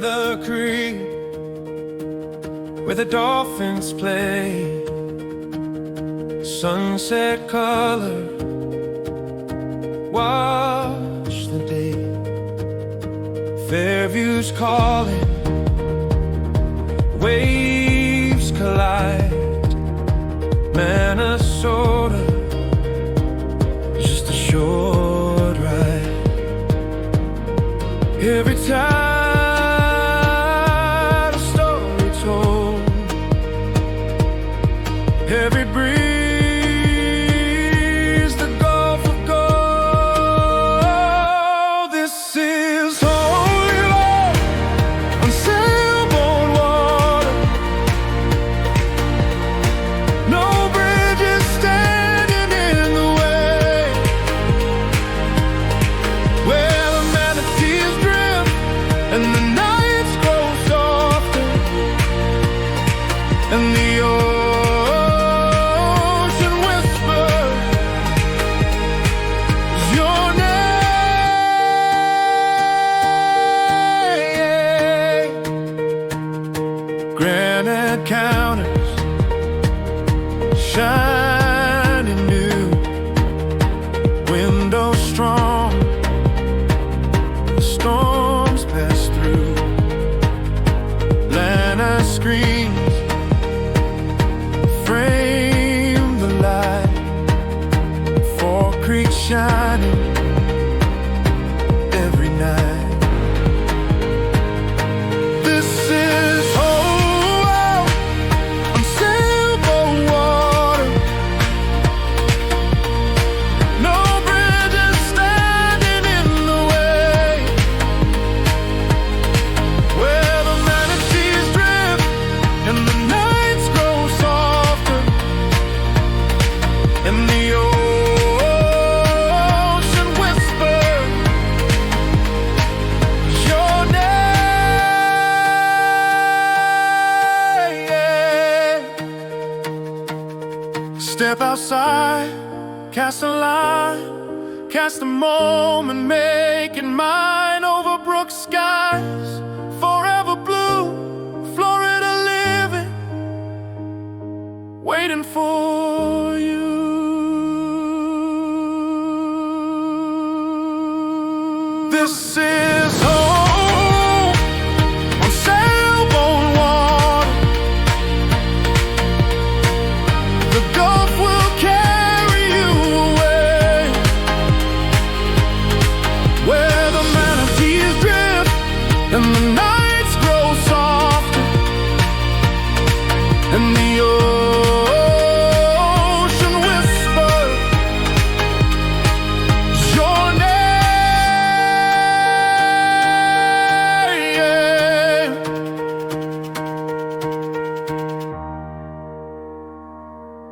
the creek where the dolphins play. Sunset color, watch the day. Fairview's calling, waves collide. Manasota, just a short ride. Every tide, a story told. Every breeze, the Gulf of Gold. This is holy love on sailboat water. No bridges standing in the way. Where the manatees drift and the nights grow softer, and the ocean whispers your name. Granite counters shining new, windows strong, the storms pass through. Lana screams, frame the light, Four Creeks shining every night. This is hope on sailboat water. No bridges standing in the way. Where the manatees drift and the nights grow softer, and the ocean whispers your name. Step outside, cast a line, cast a moment, make it mine. Overbrook skies, forever blue, Florida living, waiting for you. This is home.